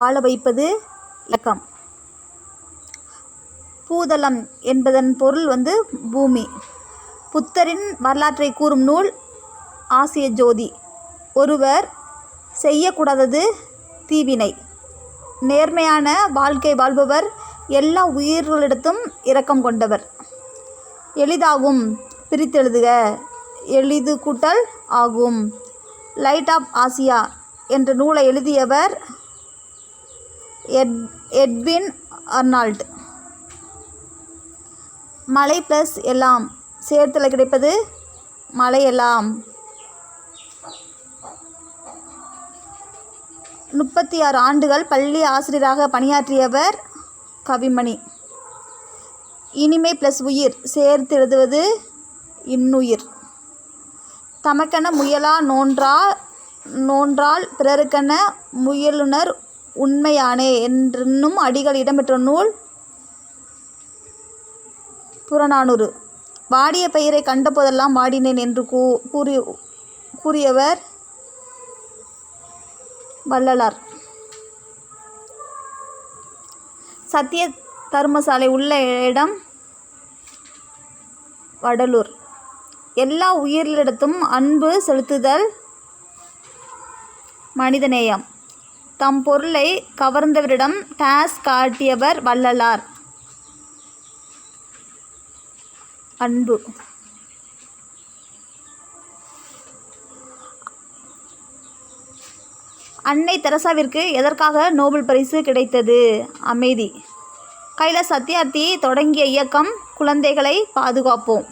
வாழ வைப்பது இலக்கம். பூதளம் என்பதன் பொருள் பூமி. புத்தரின் வரலாற்றை கூறும் நூல் ஆசிய ஜோதி. ஒருவர் செய்யக்கூடாதது தீவினை. நேர்மையான வாழ்க்கை வாழ்பவர். எல்லா உயிர்களிடத்தும் இரக்கம் கொண்டவர். எளிதாகும் பிரித்தெழுதுக. எளிது கூட்டல் ஆகும். லைட் ஆஃப் ஆசியா என்ற நூலை எழுதியவர் எட்வின் அர்னால்ட். மலை ப்ளஸ் எல்லாம் சேர்த்தல கிடைப்பது மலையெல்லாம். 36 ஆண்டுகள் பள்ளி ஆசிரியராக பணியாற்றியவர் கவிமணி. இனிமை ப்ளஸ் உயிர் சேர்த்து எழுதுவது இன்னுயிர். தமக்கென முயலா நோன்றால் பிறருக்கென முயலுனர் உண்மையானே என்னும் அடிகள் இடம்பெற்ற நூல் புறநானூறு. வாடிய பயிரை கண்டபோதெல்லாம் வாடினேன் என்று கூறியவர் வள்ளலார். சத்திய தர்மசாலை உள்ள இடம் வடலூர். எல்லா உயிரிடத்தும் அன்பு செலுத்துதல் மனிதநேயம். தம் பொருளை கவர்ந்தவரிடம் டாஸ் காட்டியவர் வள்ளலார். அன்பு. அன்னை தெரசாவிற்கு எதற்காக நோபல் பரிசு கிடைத்தது? அமைதி. கைலாஷ் சத்யார்த்தி தொடங்கிய இயக்கம் குழந்தைகளை பாதுகாப்போம்.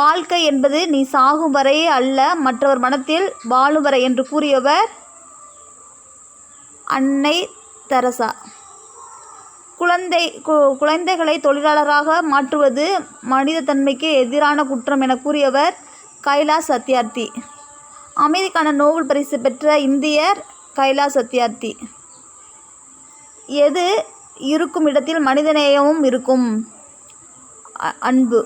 வாழ்க்கை என்பது நீ சாகும் வரை அல்ல, மற்றவர் மனத்தில் வாழும் வரை என்று கூறியவர் அன்னை தெரசா. குழந்தைகளை தொழிலாளராக மாற்றுவது மனித தன்மைக்கு எதிரான குற்றம் என கூறியவர் கைலாஷ் சத்யார்த்தி. அமைதிக்கான நோபல் பரிசு பெற்ற இந்தியர் கைலாஷ் சத்யார்த்தி. எது இருக்கும் இடத்தில் மனிதநேயமும் இருக்கும். அன்பு.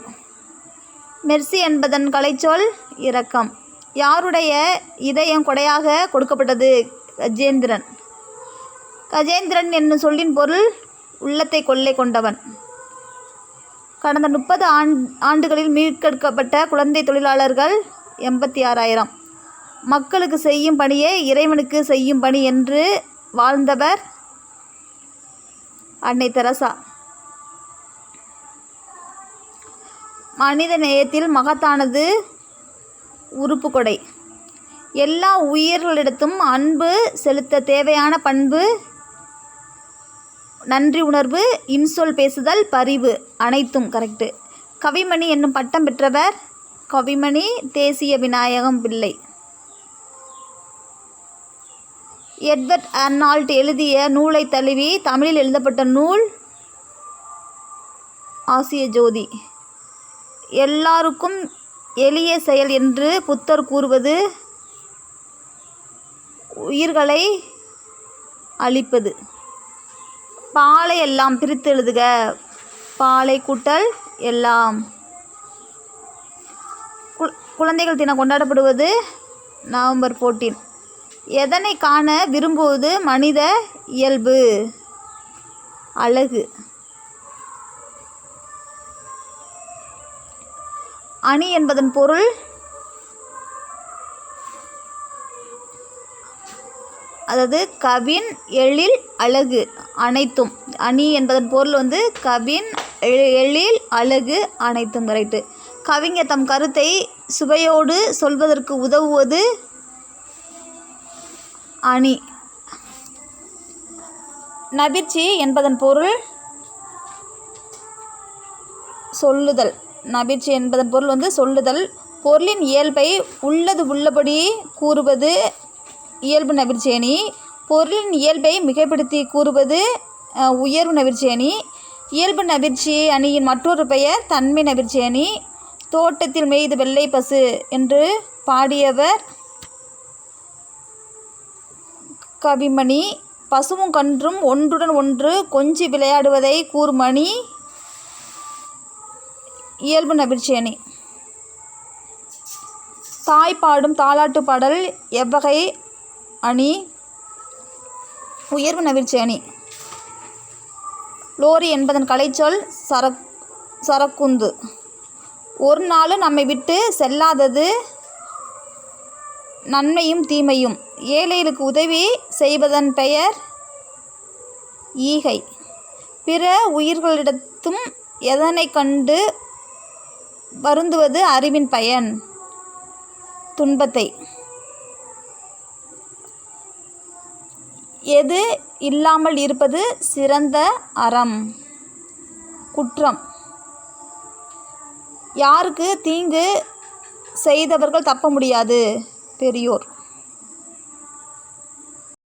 மெர்சி என்பதன் கலைச்சொல் இரக்கம். யாருடைய இதயம் கொடையாக கொடுக்கப்பட்டது? கஜேந்திரன். கஜேந்திரன் என்னும் சொல்லின் பொருள் உள்ளத்தை கொள்ளை கொண்டவன். கடந்த 30 ஆண்டுகளில் மீட்கெடுக்கப்பட்ட குழந்தை தொழிலாளர்கள் 86,000. மக்களுக்கு செய்யும் பணியே இறைவனுக்கு செய்யும் பணி என்று வாழ்ந்தவர் அன்னை தெரசா. மனித நேயத்தில் மகத்தானது உறுப்பு கொடை. எல்லா உயிர்களிடத்தும் அன்பு செலுத்த தேவையான பண்பு நன்றி உணர்வு, இன்சொல் பேசுதல், பரிவு. அனைத்தும் கரெக்டு. கவிமணி என்னும் பட்டம் பெற்றவர் கவிமணி தேசிய விநாயகம் பிள்ளை. எட்வர்ட் அர்னால்ட் எழுதிய நூலை தழுவி தமிழில் எழுதப்பட்ட நூல் ஆசிய ஜோதி. எல்லாருக்கும் எளிய செயல் என்று புத்தர் கூறுவது உயிர்களை அழிப்பது. பாலை எல்லாம் பிரித்து எழுதுக. பாலை கூட்டல் எல்லாம். குழந்தைகள் தினம் கொண்டாடப்படுவது நவம்பர் 14. எதனை காண விரும்புவது மனித இயல்பு? அழகு. அணி என்பதன் பொருள் அதாவது கவின் எழில் அழகு அனைத்தும். அணி என்பதன் பொருள் கவின் எழில் அழகு அனைத்தும். கரெக்டு. கவிஞர் தம் கருத்தை சுவையோடு சொல்வதற்கு உதவுவது அணி. நபிர்ச்சி என்பதன் பொருள் சொல்லுதல். நபிர்ச்சி என்பதன் பொருள் சொல்லுதல். பொருளின் இயல்பை உள்ளது உள்ளபடி கூறுவது இயல்பு நபிர்ச்சியணி. பொருளின் இயல்பை மிகைப்படுத்தி கூறுவது உயர்வு நபிர்ச்சியணி. இயல்பு நபிர்ச்சி அணியின் மற்றொரு பெயர் தன்மை நபிர்ச்சியணி. தோட்டத்தில் மேய்து வெள்ளை பசு என்று பாடியவர் கவிமணி. பசுவும் கன்றும் ஒன்றுடன் ஒன்று கொஞ்சி விளையாடுவதை கூறும் அணி இயல்பு நபிர்ச்சியணி. தாய் பாடும் தாலாட்டு பாடல் எவ்வகை அணி? உயர்வு நவிழ்ச்சி அணி. லோரி என்பதன் கலைச்சொல் சரக்குந்து. ஒரு நாளும் நம்மை விட்டு செல்லாதது நன்மையும் தீமையும். ஏழைகளுக்கு உதவி செய்வதன் பெயர் ஈகை. பிற உயிர்களிடத்தும் எதனை கண்டு வருந்துவது அறிவின் பயன்? துன்பத்தை. எது இல்லாமல் இருப்பது சிறந்த அறம்? குற்றம். யாருக்கு தீங்கு செய்தவர்கள் தப்ப முடியாது? பெரியோர்.